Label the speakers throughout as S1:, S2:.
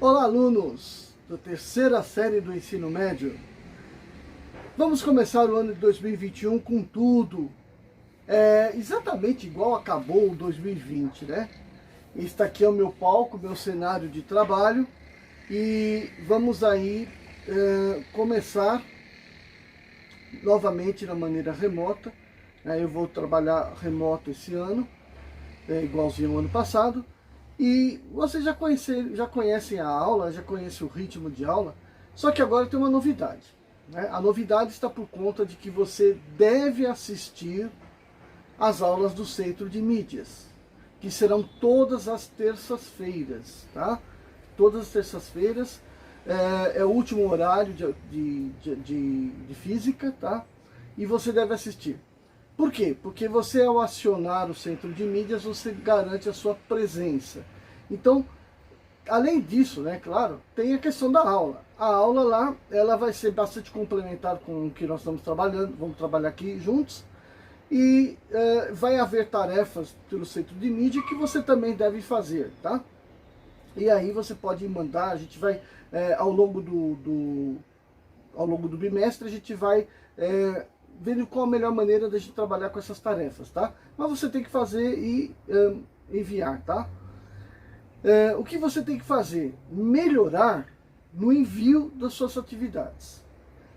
S1: Olá, alunos da terceira série do ensino médio. Vamos começar o ano de 2021 com tudo. Exatamente igual acabou o 2020, né? Este aqui é o meu palco, meu cenário de trabalho. E vamos aí começar novamente da maneira remota. Eu vou trabalhar remoto esse ano, igualzinho ao ano passado. E vocês já conhecem a aula, já conhecem o ritmo de aula, só que agora tem uma novidade, né? A novidade está por conta de que você deve assistir às aulas do Centro de Mídias, que serão todas as terças-feiras, tá? Todas as terças-feiras, é o último horário de física, tá? E você deve assistir. Por quê? Porque você, ao acionar o Centro de Mídias, você garante a sua presença. Então, além disso, né, claro, tem a questão da aula. A aula lá, ela vai ser bastante complementar com o que nós estamos trabalhando, vamos trabalhar aqui juntos. E vai haver tarefas pelo Centro de Mídia que você também deve fazer, tá? E aí você pode mandar, a gente vai, ao longo do bimestre, a gente vai vendo qual a melhor maneira de a gente trabalhar com essas tarefas, tá? Mas você tem que fazer e enviar, tá? O que você tem que fazer? Melhorar no envio das suas atividades.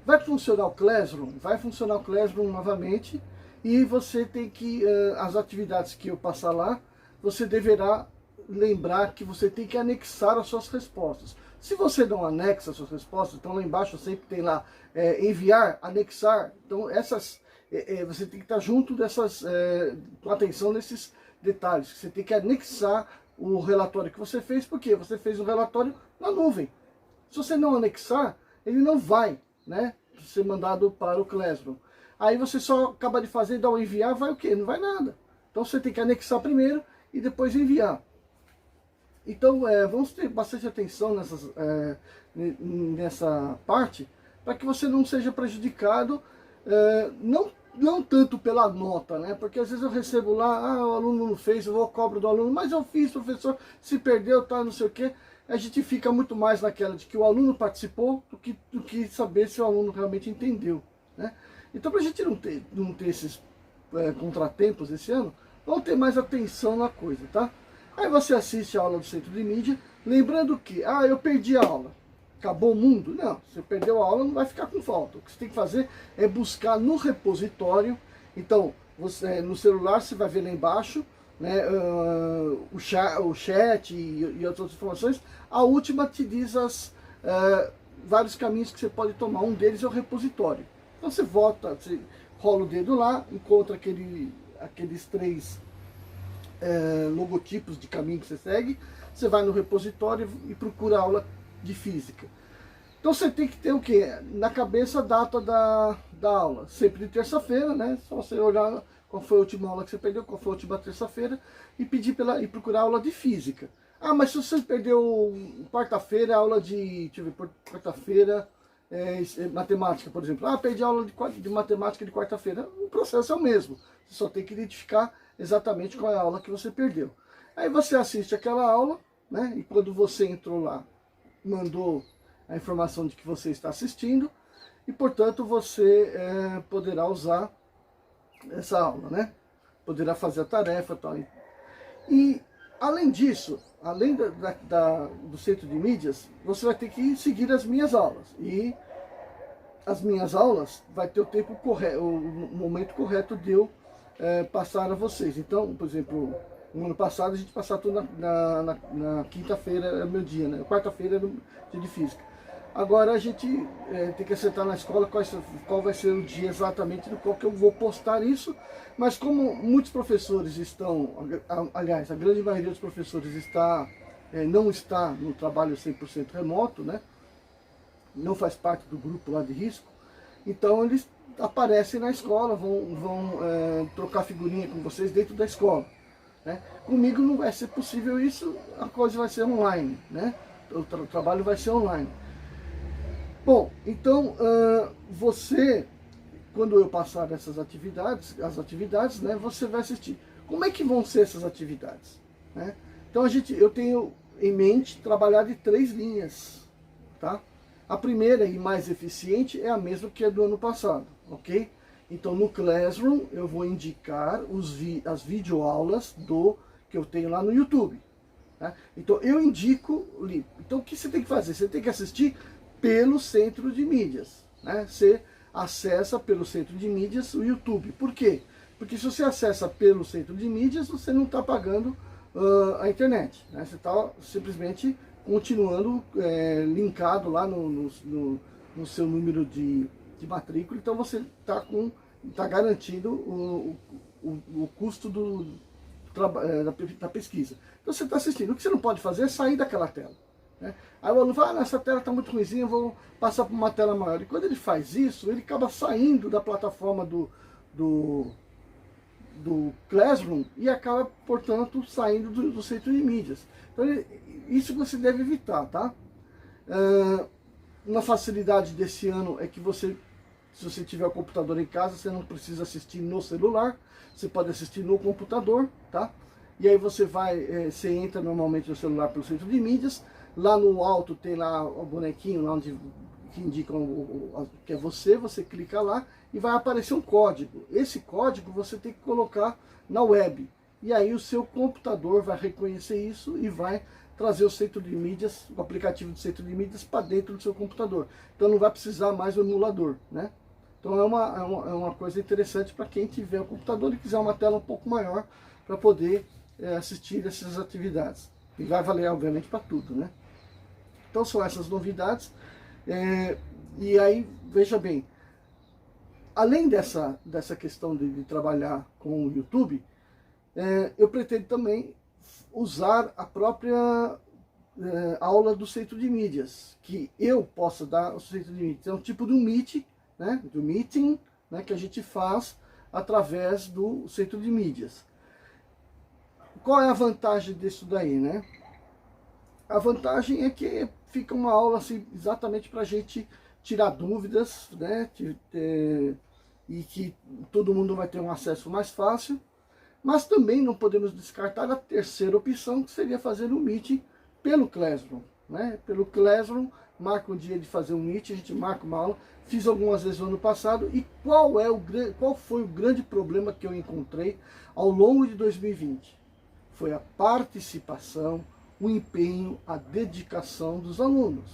S1: Vai funcionar o Classroom? Vai funcionar o Classroom novamente, e você tem que, as atividades que eu passar lá, você deverá lembrar que você tem que anexar as suas respostas. Se você não anexa as suas respostas, então lá embaixo sempre tem lá enviar, anexar. Então essas, você tem que estar junto dessas, com atenção nesses detalhes. Você tem que anexar o relatório que você fez, porque você fez um relatório na nuvem. Se você não anexar, ele não vai, né, ser mandado para o Classroom. Aí você só acaba de fazer, dá o enviar, vai o quê? Não vai nada. Então você tem que anexar primeiro e depois enviar. Então, vamos ter bastante atenção nessa parte, para que você não seja prejudicado, não tanto pela nota, né? Porque às vezes eu recebo lá, o aluno não fez, eu vou cobro do aluno, mas eu fiz, professor, se perdeu, tá, não sei o quê. A gente fica muito mais naquela de que o aluno participou do que saber se o aluno realmente entendeu, né? Então, para a gente não ter esses contratempos esse ano, vamos ter mais atenção na coisa, tá? Aí você assiste a aula do Centro de Mídia, lembrando que, eu perdi a aula, acabou o mundo? Não, você perdeu a aula, não vai ficar com falta. O que você tem que fazer é buscar no repositório. Então, você, no celular você vai ver lá embaixo, né, o chat e outras informações. A última te diz vários caminhos que você pode tomar, um deles é o repositório. Então você volta, você rola o dedo lá, encontra aqueles três logotipos de caminho que você segue, você vai no repositório e procura a aula de física. Então você tem que ter o que? Na cabeça a data da aula, sempre de terça-feira, né? Só você olhar qual foi a última aula que você perdeu, qual foi a última terça-feira, e pedir e procurar a aula de física. Mas se você perdeu quarta-feira, aula de, deixa eu ver, quarta-feira, matemática, por exemplo. Perdi a aula de matemática de quarta-feira. O processo é o mesmo. Você só tem que identificar exatamente qual é a aula que você perdeu. Aí você assiste aquela aula, né? E quando você entrou lá, mandou a informação de que você está assistindo, e portanto você poderá usar essa aula, né? Poderá fazer a tarefa e tal. E além disso, além do Centro de Mídias, você vai ter que seguir as minhas aulas. E as minhas aulas vai ter o tempo correto, o momento correto de eu passar a vocês. Então, por exemplo, no ano passado a gente passava tudo na quinta-feira, é meu dia, né? Quarta-feira era o dia de física. Agora a gente tem que acertar na escola qual vai ser o dia exatamente no qual que eu vou postar isso. Mas como muitos professores estão, aliás, a grande maioria dos professores não está no trabalho 100% remoto, né? Não faz parte do grupo lá de risco, então eles aparecem na escola, vão trocar figurinha com vocês dentro da escola, né? Comigo não vai ser possível isso, a coisa vai ser online, né? O trabalho vai ser online. Bom, então você, quando eu passar as atividades, né, você vai assistir. Como é que vão ser essas atividades, né? Então eu tenho em mente trabalhar de 3 linhas, tá? A primeira e mais eficiente é a mesma que a do ano passado, ok? Então no Classroom eu vou indicar as videoaulas que eu tenho lá no YouTube. Tá? Então eu indico, então o que você tem que fazer? Você tem que assistir pelo centro de mídias, né? Você acessa pelo centro de mídias o YouTube. Por quê? Porque se você acessa pelo centro de mídias, você não está pagando a internet, né? Você está simplesmente continuando linkado lá no seu número de matrícula, então você está garantindo o custo da pesquisa. Então você está assistindo. O que você não pode fazer é sair daquela tela, né? Aí o aluno fala, essa tela está muito ruimzinha, eu vou passar para uma tela maior. E quando ele faz isso, ele acaba saindo da plataforma do Classroom e acaba, portanto, saindo do centro de mídias. Então, isso você deve evitar, tá? Uma facilidade desse ano é que se você tiver o computador em casa, você não precisa assistir no celular, você pode assistir no computador, tá? E aí você entra normalmente no celular pelo centro de mídias, lá no alto tem lá o bonequinho lá que indica que é você clica lá e vai aparecer um código. Esse código você tem que colocar na web. E aí o seu computador vai reconhecer isso e vai trazer o centro de mídias, o aplicativo do centro de mídias para dentro do seu computador. Então não vai precisar mais do emulador, né? Então é uma coisa interessante para quem tiver o computador e quiser uma tela um pouco maior para poder assistir essas atividades. E vai valer, obviamente, para tudo, né? Então são essas novidades. E aí, veja bem, além dessa questão de trabalhar com o YouTube, eu pretendo também usar a própria aula do centro de mídias, que eu possa dar ao centro de mídias. É um tipo de um meet, né, do meeting, né, que a gente faz através do centro de mídias. Qual é a vantagem disso daí, né? A vantagem é que fica uma aula assim, exatamente para a gente tirar dúvidas, né? E que todo mundo vai ter um acesso mais fácil. Mas também não podemos descartar a terceira opção, que seria fazer um meeting pelo Classroom, né? Pelo Classroom, marca um dia de fazer um meeting, a gente marca uma aula. Fiz algumas vezes no ano passado. E qual foi o grande problema que eu encontrei ao longo de 2020? Foi a participação, o empenho, a dedicação dos alunos,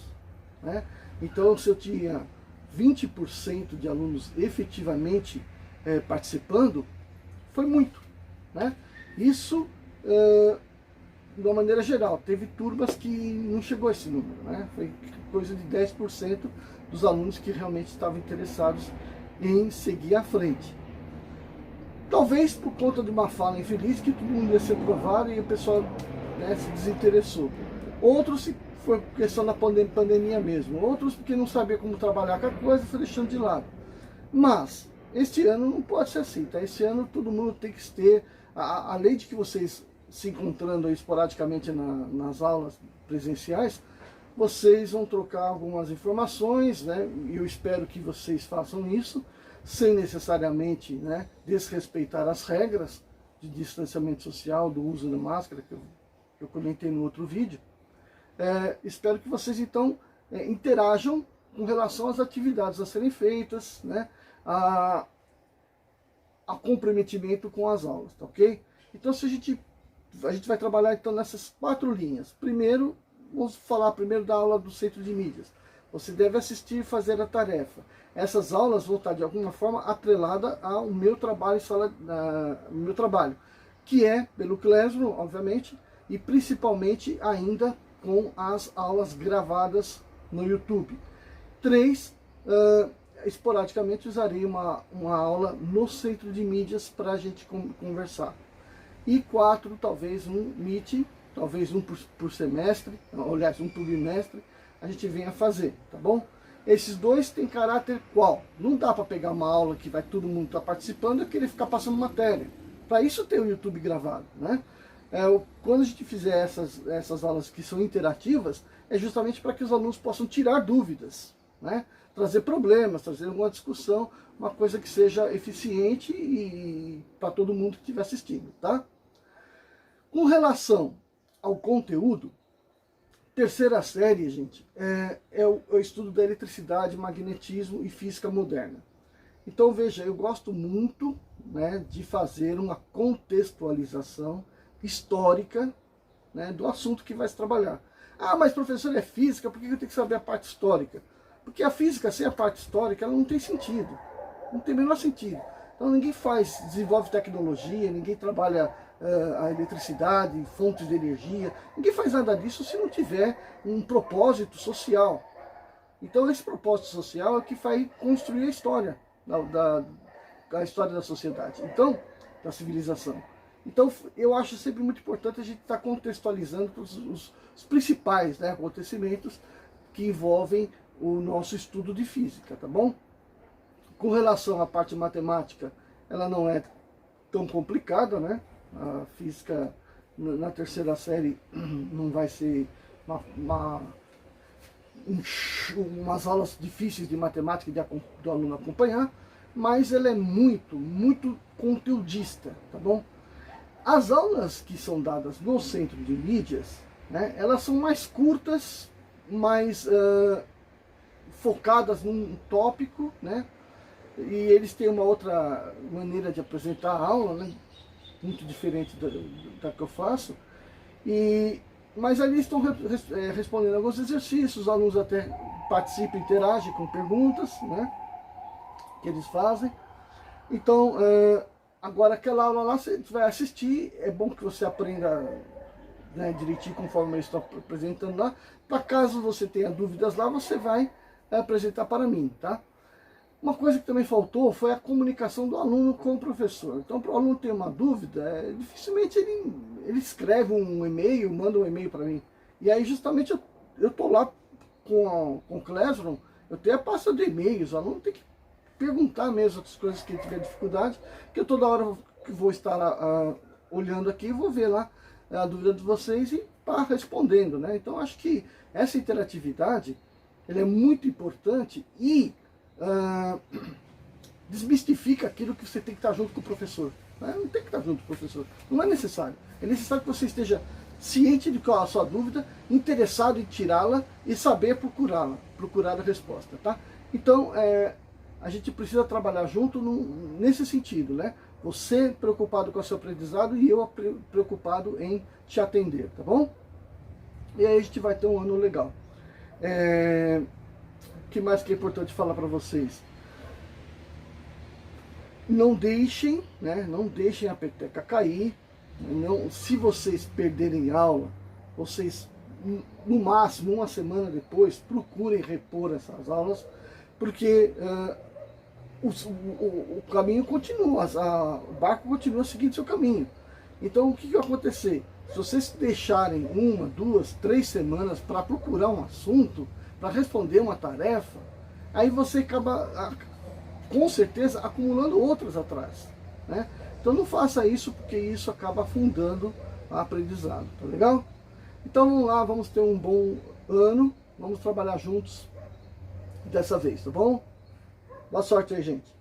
S1: né? Então, se eu tinha 20% de alunos efetivamente participando, foi muito, né? Isso, de uma maneira geral, teve turmas que não chegou a esse número, né? Foi coisa de 10% dos alunos que realmente estavam interessados em seguir à frente. Talvez por conta de uma fala infeliz que todo mundo ia ser aprovado e o pessoal, né, se desinteressou. Outros foi questão da pandemia mesmo. Outros porque não sabia como trabalhar com a coisa, foi deixando de lado. Mas este ano não pode ser assim, tá? Esse ano todo mundo tem que ter, além de que vocês se encontrando aí esporadicamente nas aulas presenciais, vocês vão trocar algumas informações, né? E eu espero que vocês façam isso, sem necessariamente, né, desrespeitar as regras de distanciamento social, do uso da máscara, que eu comentei no outro vídeo. Espero que vocês, então, interajam com relação às atividades a serem feitas, né, a comprometimento com as aulas, tá ok? Então, a gente vai trabalhar, então, nessas 4 linhas. Primeiro, vamos falar primeiro da aula do centro de mídias. Você deve assistir e fazer a tarefa. Essas aulas vão estar, de alguma forma, atreladas ao meu trabalho, que é pelo Classroom, obviamente, e principalmente ainda com as aulas gravadas no YouTube. 3, esporadicamente usarei uma aula no centro de mídias para a gente conversar. E 4, talvez um meeting, talvez um por semestre, aliás, um por bimestre, a gente venha fazer, tá bom? Esses 2 têm caráter qual? Não dá para pegar uma aula que vai todo mundo estar participando e querer ficar passando matéria. Para isso tem o YouTube gravado, né? Quando a gente fizer essas aulas que são interativas, é justamente para que os alunos possam tirar dúvidas, né? Trazer problemas, trazer alguma discussão, uma coisa que seja eficiente e para todo mundo que estiver assistindo, tá? Com relação ao conteúdo, terceira série, gente, é o estudo da eletricidade, magnetismo e física moderna. Então veja, eu gosto muito, né, de fazer uma contextualização histórica, né, do assunto que vai se trabalhar. Ah, mas professor, é física, por que eu tenho que saber a parte histórica? Porque a física sem a parte histórica ela não tem sentido, não tem o menor sentido. Então ninguém desenvolve tecnologia, ninguém trabalha a eletricidade, fontes de energia, ninguém faz nada disso se não tiver um propósito social. Então esse propósito social é o que vai construir a história, a história da sociedade, então, da civilização. Então eu acho sempre muito importante a gente estar contextualizando os principais, né, acontecimentos que envolvem o nosso estudo de física, tá bom? Com relação à parte matemática, ela não é tão complicada, né? A física na terceira série não vai ser umas aulas difíceis de matemática do aluno acompanhar, mas ela é muito conteudista, tá bom? As aulas que são dadas no centro de mídias, né, elas são mais curtas, mais focadas num tópico, né? E eles têm uma outra maneira de apresentar a aula, né? Muito diferente da que eu faço. Mas ali estão respondendo alguns exercícios, os alunos até participam, interagem com perguntas, né, que eles fazem. Então, agora aquela aula lá você vai assistir, é bom que você aprenda, né, direitinho conforme eu estou apresentando lá. Para caso você tenha dúvidas lá, você vai apresentar para mim, tá? Uma coisa que também faltou foi a comunicação do aluno com o professor. Então, para o aluno ter uma dúvida, dificilmente ele escreve um e-mail, manda um e-mail para mim. E aí, justamente, eu estou lá com o Classroom, eu tenho a pasta de e-mails, o aluno tem que perguntar mesmo as coisas que ele tiver dificuldade, que eu toda hora que vou estar olhando aqui, vou ver lá a dúvida de vocês e respondendo, né? Então, acho que essa interatividade ela é muito importante e desmistifica aquilo que você tem que estar junto com o professor. Né? Não tem que estar junto com o professor, não é necessário. É necessário que você esteja ciente de qual é a sua dúvida, interessado em tirá-la e saber procurá-la, procurar a resposta. Tá? Então, a gente precisa trabalhar junto nesse sentido, né? Você preocupado com o seu aprendizado e eu preocupado em te atender, tá bom? E aí a gente vai ter um ano legal. O que mais que é importante falar para vocês? Não deixem, né? Não deixem a peteca cair. Não, se vocês perderem aula, vocês, no máximo, uma semana depois, procurem repor essas aulas, porque o caminho continua, o barco continua seguindo seu caminho. Então, o que vai acontecer? Se vocês deixarem 1, 2, 3 semanas para procurar um assunto, para responder uma tarefa, aí você acaba, com certeza, acumulando outras atrás, né? Então não faça isso, porque isso acaba afundando o aprendizado, tá legal? Então vamos lá, vamos ter um bom ano, vamos trabalhar juntos dessa vez, tá bom? Boa sorte aí, gente!